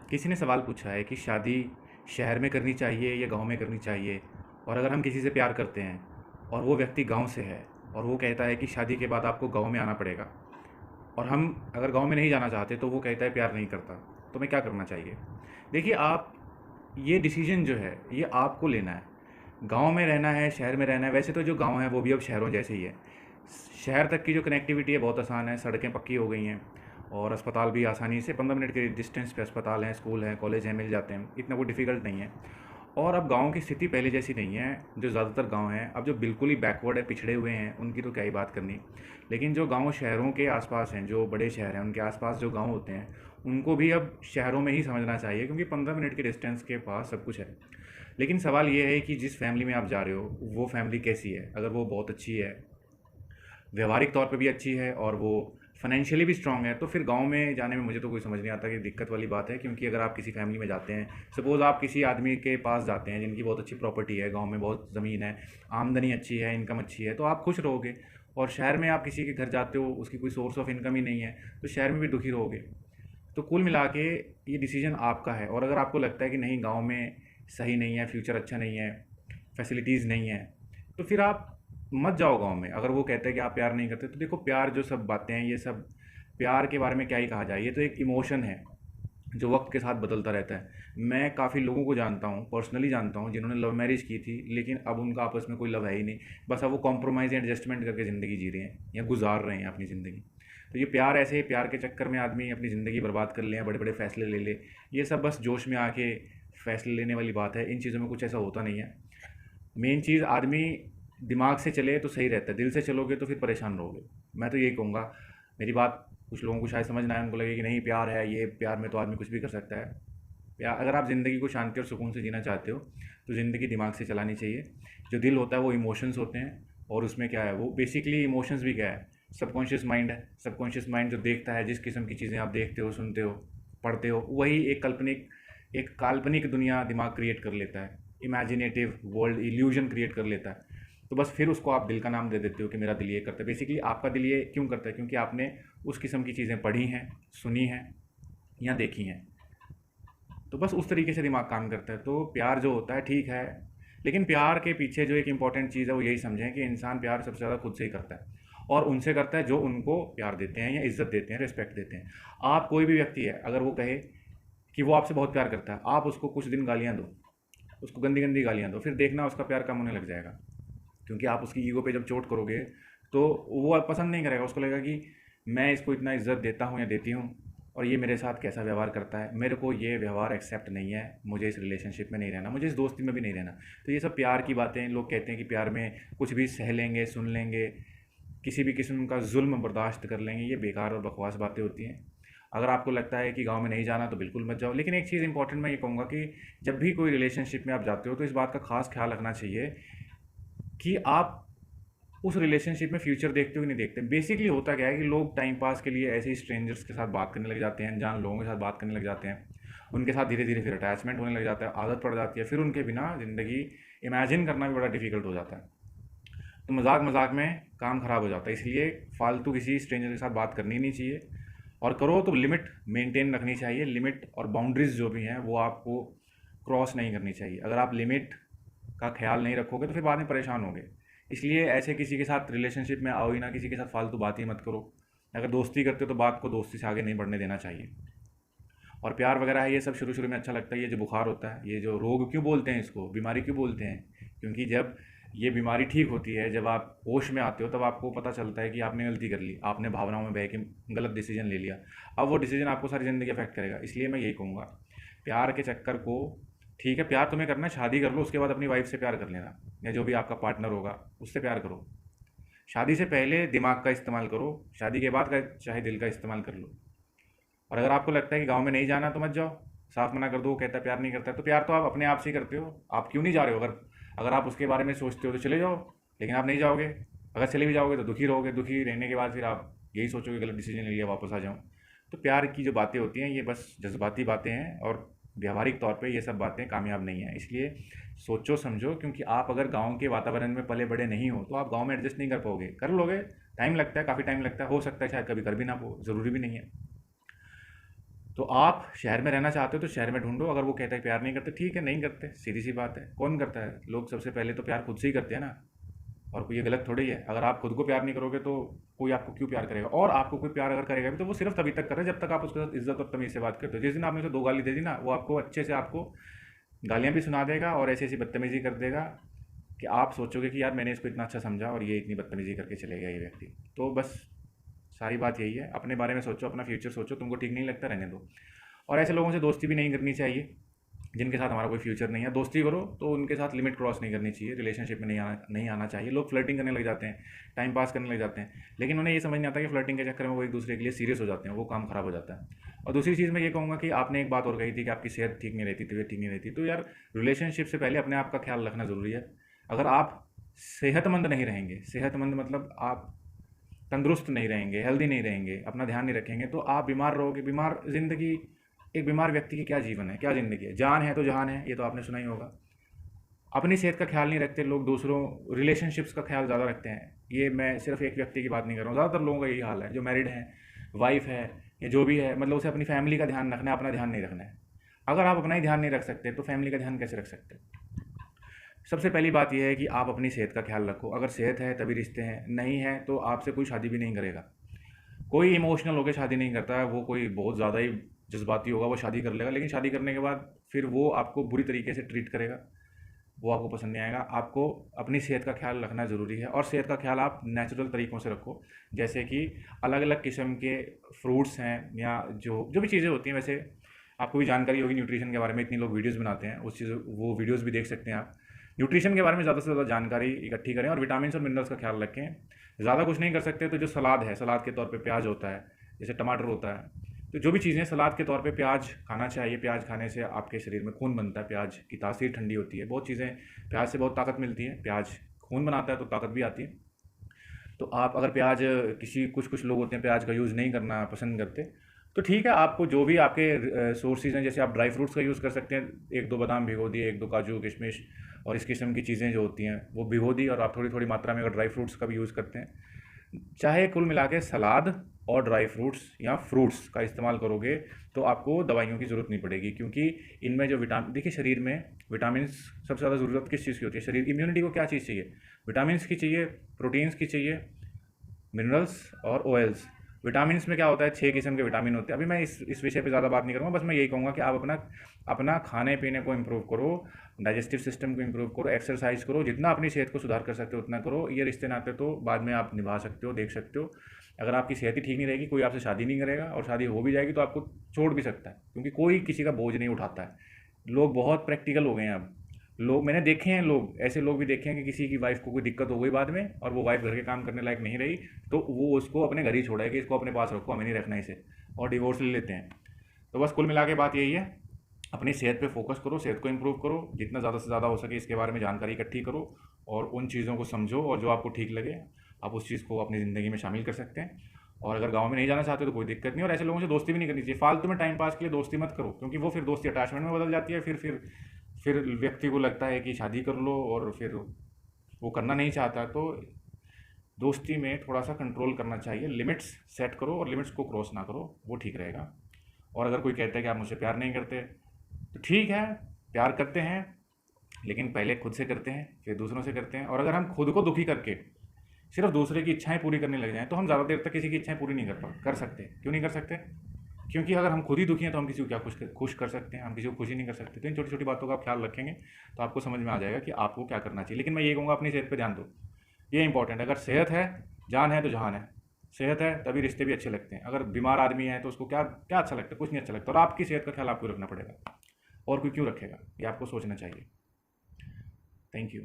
किसी ने सवाल पूछा है कि शादी शहर में करनी चाहिए या गांव में करनी चाहिए। और अगर हम किसी से प्यार करते हैं और वो व्यक्ति गांव से है और वो कहता है कि शादी के बाद आपको गांव में आना पड़ेगा, और हम अगर गांव में नहीं जाना चाहते तो वो कहता है प्यार नहीं करता, तो हमें क्या करना चाहिए? देखिए, आप ये डिसीजन जो है ये आपको लेना है। गांव में रहना है, शहर में रहना है। वैसे तो जो गांव है वो भी अब शहरों जैसे ही है। शहर तक की जो कनेक्टिविटी है बहुत आसान है, सड़कें पक्की हो गई हैं और अस्पताल भी आसानी से 15 मिनट के डिस्टेंस पे अस्पताल हैं, स्कूल हैं, कॉलेज हैं, मिल जाते हैं। इतना कोई डिफ़िकल्ट नहीं है। और अब गाँव की स्थिति पहले जैसी नहीं है। जो ज़्यादातर गाँव हैं अब जो बिल्कुल ही बैकवर्ड है, पिछड़े हुए हैं, उनकी तो क्या ही बात करनी। लेकिन जो गाँव शहरों के आसपास हैं, जो बड़े शहर हैं उनके आसपास जो गाँव होते हैं, उनको भी अब शहरों में ही समझना चाहिए, क्योंकि 15 मिनट के डिस्टेंस के पास सब कुछ है। लेकिन सवाल ये है कि जिस फैमिली में आप जा रहे हो वो फैमिली कैसी है। अगर वो बहुत अच्छी है, व्यवहारिक तौर पे भी अच्छी है और वो फाइनेंशियली भी स्ट्रांग है, तो फिर गाँव में जाने में मुझे तो कोई समझ नहीं आता कि दिक्कत वाली बात है। क्योंकि अगर आप किसी फैमिली में जाते हैं, सपोज़ आप किसी आदमी के पास जाते हैं जिनकी बहुत अच्छी प्रॉपर्टी है, गाँव में बहुत ज़मीन है, आमदनी अच्छी है, इनकम अच्छी है, तो आप खुश रहोगे। और शहर में आप किसी के घर जाते हो, उसकी कोई सोर्स ऑफ इनकम ही नहीं है, तो शहर में भी दुखी रहोगे। तो कुल मिला के ये डिसीजन आपका है। और अगर आपको लगता है कि नहीं, गाँव में सही नहीं है, फ्यूचर अच्छा नहीं है, फैसिलिटीज़ नहीं है, तो फिर आप मत जाओ गाँव में। अगर वो कहते हैं कि आप प्यार नहीं करते, तो देखो, प्यार जो सब बातें हैं ये सब प्यार के बारे में क्या ही कहा जाए। ये तो एक इमोशन है जो वक्त के साथ बदलता रहता है। मैं काफ़ी लोगों को जानता हूँ, पर्सनली जानता हूँ, जिन्होंने लव मैरिज की थी, लेकिन अब उनका आपस में कोई लव है ही नहीं। बस अब वो कॉम्प्रोमाइज़ एडजस्टमेंट करके ज़िंदगी जी रहे हैं या गुजार रहे हैं अपनी ज़िंदगी। तो ये प्यार, ऐसे प्यार के चक्कर में आदमी अपनी ज़िंदगी बर्बाद कर ले या बड़े बड़े फैसले ले ले, ये सब बस जोश में आके फैसले लेने वाली बात है। इन चीज़ों में कुछ ऐसा होता नहीं है। मेन चीज़, आदमी दिमाग से चले तो सही रहता है, दिल से चलोगे तो फिर परेशान रहोगे। मैं तो यही कहूँगा। मेरी बात कुछ लोगों को शायद समझ ना आए, उनको लगे कि नहीं प्यार है, ये प्यार में तो आदमी कुछ भी कर सकता है। प्यार, अगर आप ज़िंदगी को शांति और सुकून से जीना चाहते हो तो ज़िंदगी दिमाग से चलानी चाहिए। जो दिल होता है वो इमोशंस होते हैं, और उसमें क्या है, वो बेसिकली इमोशंस भी क्या है, सबकॉन्शियस माइंड है। सबकॉन्शियस माइंड जो देखता है, जिस किस्म की चीज़ें आप देखते हो, सुनते हो, पढ़ते हो, वही एक काल्पनिक दुनिया दिमाग क्रिएट कर लेता है। इमेजिनेटिव वर्ल्ड इल्यूजन क्रिएट कर लेता है। तो बस फिर उसको आप दिल का नाम दे देते हो कि मेरा दिल ये करता है। बेसिकली आपका दिल ये क्यों करता है? क्योंकि आपने उस किस्म की चीज़ें पढ़ी हैं, सुनी हैं या देखी हैं। तो बस उस तरीके से दिमाग काम करता है। तो प्यार जो होता है ठीक है, लेकिन प्यार के पीछे जो एक इम्पॉर्टेंट चीज़ है वो यही समझें कि इंसान प्यार सबसे ज़्यादा खुद से ही करता है, और उनसे करता है जो उनको प्यार देते हैं या इज्जत देते हैं, रिस्पेक्ट देते हैं। आप, कोई भी व्यक्ति है, अगर वो कहे कि वो आपसे बहुत प्यार करता है, आप उसको कुछ दिन गालियाँ दो, उसको गंदी गंदी गालियाँ दो, फिर देखना उसका प्यार कम होने लग जाएगा। क्योंकि आप उसकी ईगो पे जब चोट करोगे तो वो पसंद नहीं करेगा। उसको लगेगा कि मैं इसको इतना इज्जत देता हूँ या देती हूँ, और ये मेरे साथ कैसा व्यवहार करता है, मेरे को ये व्यवहार एक्सेप्ट नहीं है, मुझे इस रिलेशनशिप में नहीं रहना, मुझे इस दोस्ती में भी नहीं रहना। तो ये सब प्यार की बातें। लोग कहते हैं कि प्यार में कुछ भी सह लेंगे, सुन लेंगे, किसी भी किस्म का जुल्म बर्दाश्त कर लेंगे। ये बेकार और बकवास बातें होती हैं। अगर आपको लगता है कि गांव में नहीं जाना तो बिल्कुल मत जाओ। लेकिन एक चीज़ इंपॉर्टेंट मैं ये कहूँगा कि जब भी कोई रिलेशनशिप में आप जाते हो तो इस बात का खास ख्याल रखना चाहिए कि आप उस रिलेशनशिप में फ्यूचर देखते हो कि नहीं देखते। बेसिकली होता क्या है कि लोग टाइम पास के लिए ऐसे ही स्ट्रेंजर्स के साथ बात करने लग जाते हैं, अनजान लोगों के साथ बात करने लग जाते हैं। उनके साथ धीरे धीरे फिर अटैचमेंट होने लग जाता है, आदत पड़ जाती है, फिर उनके बिना ज़िंदगी इमेजिन करना भी बड़ा डिफिकल्ट हो जाता है। तो मजाक मजाक में काम ख़राब हो जाता है। इसलिए फालतू किसी स्ट्रेंजर के साथ बात करनी नहीं चाहिए, और करो तो लिमिट मेंटेन रखनी चाहिए। लिमिट और बाउंड्रीज जो भी हैं वो आपको क्रॉस नहीं करनी चाहिए। अगर आप लिमिट का ख्याल नहीं रखोगे तो फिर बाद में परेशान होगे। इसलिए ऐसे किसी के साथ रिलेशनशिप में आओ ही ना, किसी के साथ फालतू बात ही मत करो। अगर दोस्ती करते हो तो बात को दोस्ती से आगे नहीं बढ़ने देना चाहिए। और प्यार वगैरह है, ये सब शुरू शुरू में अच्छा लगता है। ये जो बुखार होता है, ये जो रोग क्यों बोलते हैं, इसको बीमारी क्यों बोलते हैं? क्योंकि जब ये बीमारी ठीक होती है, जब आप होश में आते हो, तब आपको पता चलता है कि आपने गलती कर ली, आपने भावनाओं में बह के गलत डिसीजन ले लिया। अब वो डिसीजन आपको सारी ज़िंदगी अफेक्ट करेगा। इसलिए मैं यही कहूँगा, प्यार के चक्कर को, ठीक है प्यार तुम्हें करना है, शादी कर लो, उसके बाद अपनी वाइफ से प्यार कर लेना, या जो भी आपका पार्टनर होगा उससे प्यार करो। शादी से पहले दिमाग का इस्तेमाल करो, शादी के बाद का चाहे दिल का इस्तेमाल कर लो। और अगर आपको लगता है कि गांव में नहीं जाना तो मत जाओ, साफ मना कर दो। वो कहता है प्यार नहीं करता है, तो प्यार तो आप अपने आप से ही करते हो, आप क्यों नहीं जा रहे हो? अगर अगर आप उसके बारे में सोचते हो तो चले जाओ, लेकिन आप नहीं जाओगे। अगर चले भी जाओगे तो दुखी रहोगे, दुखी रहने के बाद फिर आप यही सोचोगे गलत डिसीजन ले लिया, वापस आ जाऊँ। तो प्यार की जो बातें होती हैं ये बस जज्बाती बातें हैं, और व्यावहारिक तौर पे ये सब बातें कामयाब नहीं हैं। इसलिए सोचो समझो, क्योंकि आप अगर गांव के वातावरण में पले बड़े नहीं हो तो आप गांव में एडजस्ट नहीं कर पाओगे। कर लोगे, टाइम लगता है, काफ़ी टाइम लगता है, हो सकता है शायद कभी कर भी ना, हो ज़रूरी भी नहीं है। तो आप शहर में रहना चाहते हो तो शहर में ढूंढो। अगर वो कहता है प्यार नहीं करते, ठीक है, नहीं करते, सीधी सी बात है। कौन करता है? लोग सबसे पहले तो प्यार खुद से ही करते हैं ना। और कोई ये गलत थोड़ी है। अगर आप खुद को प्यार नहीं करोगे तो कोई आपको क्यों प्यार करेगा? और आपको कोई प्यार अगर करेगा भी तो वो सिर्फ तभी तक करे जब तक आप उसके साथ इज्जत और तमीज़ से बात करते हो। जिस दिन आपने उसे 2 गाली दे दी ना, वो आपको अच्छे से आपको गालियाँ भी सुना देगा और ऐसी ऐसी बदतमीज़ी कर देगा कि आप सोचोगे कि यार मैंने इसको इतना अच्छा समझा और ये इतनी बदतमीज़ी करके चले गया ये व्यक्ति। तो बस सारी बात यही है, अपने बारे में सोचो, अपना फ्यूचर सोचो। तुमको ठीक नहीं लगता, रहने दो। और ऐसे लोगों से दोस्ती भी नहीं करनी चाहिए जिनके साथ हमारा कोई फ्यूचर नहीं है। दोस्ती करो तो उनके साथ लिमिट क्रॉस नहीं करनी चाहिए, रिलेशनशिप में नहीं आना चाहिए। लोग फ्लर्टिंग करने लग जाते हैं, टाइम पास करने लग जाते हैं, लेकिन उन्हें ये समझ नहीं आता कि फ्लर्टिंग के चक्कर में वो एक दूसरे के लिए सीरियस हो जाते हैं, वो काम खराब हो जाता है। और दूसरी चीज़ मैं ये कहूँगा कि आपने एक बात और कही थी कि आपकी सेहत ठीक नहीं रहती, तबीयत ठीक नहीं रहती। तो यार रिलेशनशिप से पहले अपने आप का ख्याल रखना ज़रूरी है। अगर आप सेहतमंद नहीं रहेंगे, सेहतमंद मतलब आप तंदुरुस्त नहीं रहेंगे, हेल्दी नहीं रहेंगे, अपना ध्यान नहीं रखेंगे, तो आप बीमार रहोगे। बीमार ज़िंदगी, एक बीमार व्यक्ति की क्या जीवन है, क्या ज़िंदगी है? जान है तो जहान है, ये तो आपने सुना ही होगा। अपनी सेहत का ख्याल नहीं रखते लोग, दूसरों रिलेशनशिप्स का ख्याल ज़्यादा रखते हैं। ये मैं सिर्फ एक व्यक्ति की बात नहीं कर रहा हूँ, ज़्यादातर लोगों का यही हाल है। जो मैरिड है, वाइफ है या जो भी है, मतलब उसे अपनी फैमिली का ध्यान रखना है, अपना ध्यान नहीं रखना है। अगर आप अपना ही ध्यान नहीं रख सकते तो फैमिली का ध्यान कैसे रख सकते? सबसे पहली बात यह है कि आप अपनी सेहत का ख्याल रखो। अगर सेहत है तभी रिश्ते हैं, नहीं है तो आपसे कोई शादी भी नहीं करेगा। कोई इमोशनल होकर शादी नहीं करता है। वो कोई बहुत ज़्यादा ही जज्बाती होगा, वो शादी कर लेगा, लेकिन शादी करने के बाद फिर वो आपको बुरी तरीके से ट्रीट करेगा, वो आपको पसंद नहीं आएगा। आपको अपनी सेहत का ख्याल रखना ज़रूरी है और सेहत का ख्याल आप नेचुरल तरीक़ों से रखो। जैसे कि अलग अलग किस्म के फ्रूट्स हैं या जो जो भी चीज़ें होती हैं। वैसे आपको भी जानकारी होगी न्यूट्रिशन के बारे में, इतनी लोग वीडियोज़ बनाते हैं, उस चीज़ वो वीडियोज़ भी देख सकते हैं आप। न्यूट्रिशन के बारे में ज़्यादा से ज़्यादा जानकारी इकट्ठी करें और विटामिन और मिनरल्स का ख्याल रखें। ज़्यादा कुछ नहीं कर सकते तो जो सलाद है, सलाद के तौर पे प्याज होता है, जैसे टमाटर होता है, तो जो भी चीज़ें सलाद के तौर पे प्याज खाना चाहिए। प्याज खाने से आपके शरीर में खून बनता है, प्याज की तासीर ठंडी होती है। बहुत चीज़ें, प्याज से बहुत ताकत मिलती है। प्याज खून बनाता है तो ताकत भी आती है। तो आप अगर प्याज, कुछ कुछ लोग होते हैं प्याज का यूज़ नहीं करना पसंद करते, तो ठीक है, आपको जो भी आपके सोर्सेज हैं, जैसे आप ड्राई फ्रूट्स का यूज़ कर सकते हैं। 1-2 बादाम भिगो दिए, 1-2 काजू किशमिश और इस किस्म की चीज़ें जो होती हैं वो भिगो दी, और आप थोड़ी थोड़ी मात्रा में अगर ड्राई फ्रूट्स का भी यूज़ करते हैं। चाहे कुल मिला के सलाद और ड्राई फ्रूट्स या फ्रूट्स का इस्तेमाल करोगे तो आपको दवाइयों की ज़रूरत नहीं पड़ेगी, क्योंकि इनमें जो विटामिन, देखिए शरीर में विटामिन सबसे ज़्यादा ज़रूरत किस चीज़ की होती है? शरीर इम्यूनिटी को क्या चीज़ चाहिए? विटामिन की चाहिए, प्रोटीन्स की चाहिए, मिनरल्स और ऑयल्स। विटामिन्स में क्या होता है? 6 किस्म के विटामिन होते हैं। अभी मैं इस विषय पे ज़्यादा बात नहीं करूँगा, बस मैं यही कहूँगा कि आप अपना अपना खाने पीने को इम्प्रूव करो, डाइजेस्टिव सिस्टम को इम्प्रूव करो, एक्सरसाइज करो, जितना अपनी सेहत को सुधार कर सकते हो उतना करो। ये रिश्ते नाते तो बाद में आप निभा सकते हो, देख सकते हो। अगर आपकी सेहत ही ठीक नहीं रहेगी, कोई आपसे शादी नहीं करेगा, और शादी हो भी जाएगी तो आपको छोड़ भी सकता है, क्योंकि कोई किसी का बोझ नहीं उठाता है। लोग बहुत प्रैक्टिकल हो गए हैं अब। लोग, मैंने देखे हैं, लोग ऐसे लोग भी देखे हैं कि किसी की वाइफ को कोई दिक्कत हो गई बाद में और वो वाइफ घर के काम करने लायक नहीं रही, तो वो उसको अपने घर ही छोड़ा है कि इसको अपने पास रखो, हमें नहीं रखना इसे, और डिवोर्स ले लेते हैं। तो बस कुल मिला के बात यही है, अपनी सेहत पे फोकस करो, सेहत को इम्प्रूव करो, जितना ज़्यादा से ज़्यादा हो सके इसके बारे में जानकारी इकट्ठी करो और उन चीज़ों को समझो, और जो आपको ठीक लगे आप उस चीज़ को अपनी ज़िंदगी में शामिल कर सकते हैं। और अगर गाँव में नहीं जाना चाहते तो कोई दिक्कत नहीं, और ऐसे लोगों से दोस्ती भी नहीं करनी चाहिए। फालतू में टाइम पास के लिए दोस्ती मत करो, क्योंकि वो फिर दोस्ती अटैचमेंट में बदल जाती है। फिर व्यक्ति को लगता है कि शादी कर लो और फिर वो करना नहीं चाहता। तो दोस्ती में थोड़ा सा कंट्रोल करना चाहिए, लिमिट्स सेट करो और लिमिट्स को क्रॉस ना करो, वो ठीक रहेगा। और अगर कोई कहता है कि आप मुझसे प्यार नहीं करते, तो ठीक है, प्यार करते हैं, लेकिन पहले खुद से करते हैं, फिर दूसरों से करते हैं। और अगर हम खुद को दुखी करके सिर्फ दूसरे की इच्छाएं पूरी करने लग जाएं तो हम ज़्यादा देर तक किसी की इच्छाएं पूरी नहीं कर सकते। क्यों नहीं कर सकते? क्योंकि अगर हम खुद ही दुखी हैं तो हम किसी को क्या खुश कर सकते हैं? हम किसी को खुश ही नहीं कर सकते। तो इन छोटी छोटी बातों का आप ख्याल रखेंगे तो आपको समझ में आ जाएगा कि आपको क्या करना चाहिए। लेकिन मैं ये कहूँगा, अपनी सेहत पे ध्यान दो, ये इंपॉर्टेंट है। अगर सेहत है, जान है तो जहान है। सेहत है तभी रिश्ते भी अच्छे लगते हैं। अगर बीमार आदमी है तो उसको क्या क्या अच्छा लगता है? कुछ नहीं अच्छा लगता। और आपकी सेहत का ख्याल आपको रखना पड़ेगा, और कोई क्यों रखेगा, ये आपको सोचना चाहिए। Thank you.